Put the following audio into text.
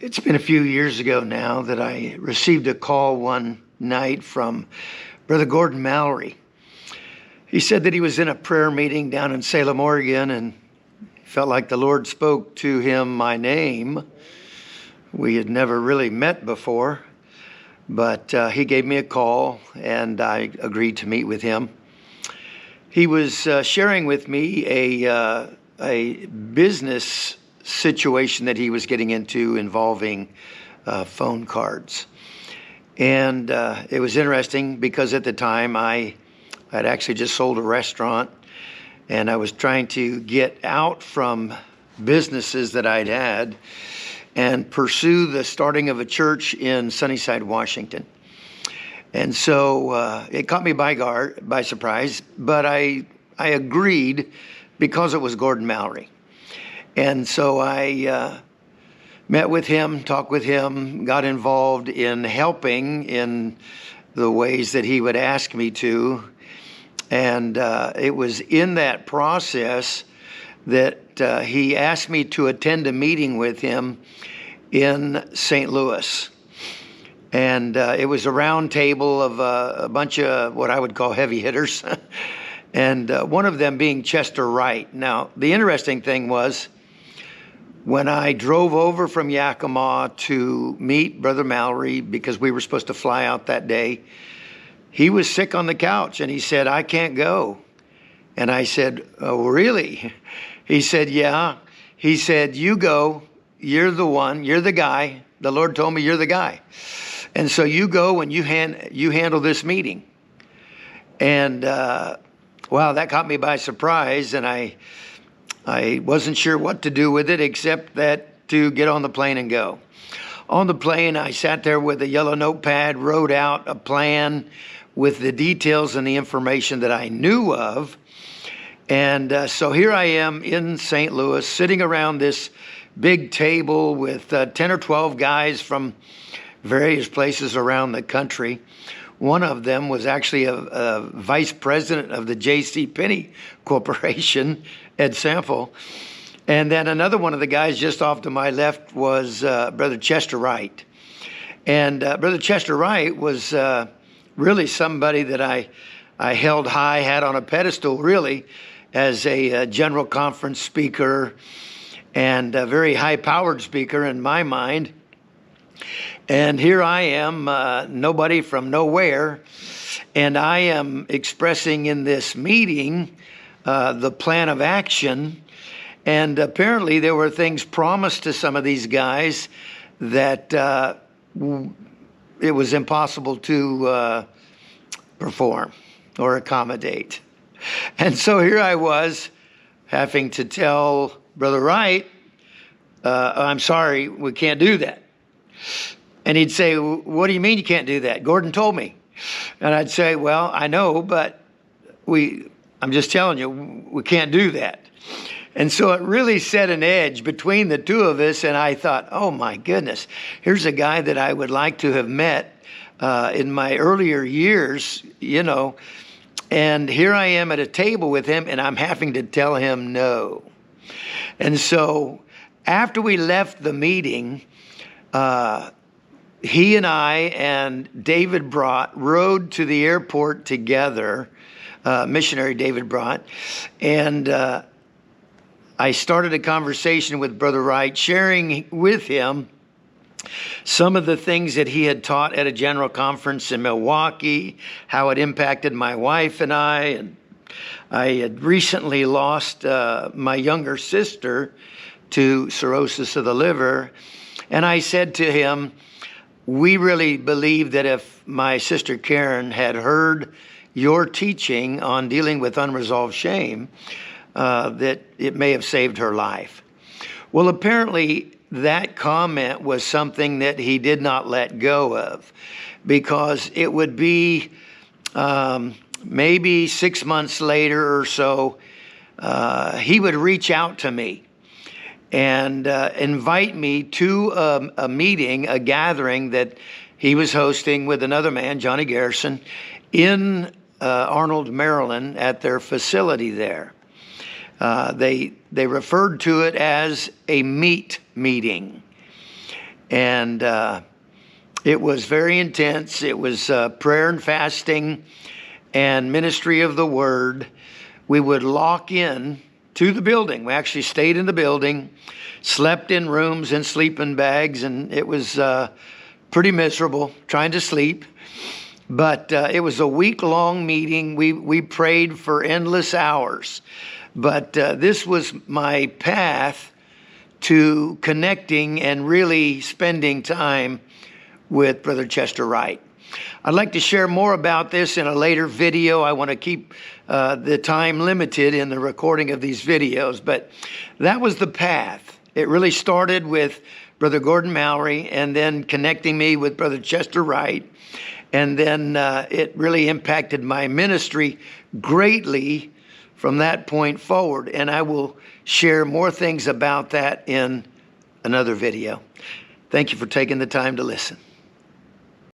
It's been a few years ago now that I received a call one night from Brother Gordon Mallory. He said that he was in a prayer meeting down in Salem, Oregon, and felt like the Lord spoke to him my name. We had never really met before, but he gave me a call, and I agreed to meet with him. He was sharing with me a business situation that he was getting into involving phone cards. And it was interesting because at the time I had actually just sold a restaurant, and I was trying to get out from businesses that I'd had and pursue the starting of a church in Sunnyside, Washington. And so it caught me by surprise, but I agreed because it was Gordon Mallory. And so I met with him, talked with him, got involved in helping in the ways that he would ask me to. And it was in that process that he asked me to attend a meeting with him in St. Louis. And it was a round table of a bunch of what I would call heavy hitters, and one of them being Chester Wright. Now, the interesting thing was, when I drove over from Yakima to meet Brother Mallory, because we were supposed to fly out that day, he was sick on the couch, and he said, "I can't go." And I said, "Oh, really?" He said, "Yeah." He said, "You go. You're the one. You're the guy. The Lord told me you're the guy. And so you go and you handle this meeting." And wow, that caught me by surprise, and I wasn't sure what to do with it except that to get on the plane and go. On the plane, I sat there with a yellow notepad, wrote out a plan with the details and the information that I knew of. And so here I am in St. Louis, sitting around this big table with 10 or 12 guys from various places around the country. One of them was actually a vice president of the J.C. Penney Corporation, Ed Sample. And then another one of the guys just off to my left was Brother Chester Wright. And Brother Chester Wright was really somebody that I held high, had on a pedestal really, as a general conference speaker and a very high-powered speaker in my mind. And here I am, nobody from nowhere, and I am expressing in this meeting the plan of action. And apparently there were things promised to some of these guys that it was impossible to perform or accommodate. And so here I was having to tell Brother Wright, "I'm sorry, we can't do that." And he'd say, "What do you mean you can't do that? Gordon told me." And I'd say, "Well, I know, but I'm just telling you, we can't do that." And so it really set an edge between the two of us, and I thought, oh my goodness, here's a guy that I would like to have met in my earlier years, you know, and here I am at a table with him, and I'm having to tell him no. And so after we left the meeting, he and I and David Brott rode to the airport together, missionary David Brott, and I started a conversation with Brother Wright, sharing with him some of the things that he had taught at a general conference in Milwaukee, how it impacted my wife and I. And I had recently lost my younger sister to cirrhosis of the liver. And I said to him, we really believe that if my sister Karen had heard your teaching on dealing with unresolved shame, that it may have saved her life. Well, apparently that comment was something that he did not let go of, because it would be maybe 6 months later or so, he would reach out to me and invite me to a meeting, a gathering that he was hosting with another man, Johnny Garrison, in Arnold, Maryland, at their facility there. They referred to it as a meat meeting. And it was very intense. It was prayer and fasting and ministry of the word. We would lock in to the building. We actually stayed in the building, slept in rooms and sleeping bags, and it was pretty miserable trying to sleep. But it was a week-long meeting. We prayed for endless hours. But this was my path to connecting and really spending time with Brother Chester Wright. I'd like to share more about this in a later video. I want to keep the time limited in the recording of these videos, but that was the path. It really started with Brother Gordon Mallory and then connecting me with Brother Chester Wright. And then it really impacted my ministry greatly from that point forward. And I will share more things about that in another video. Thank you for taking the time to listen.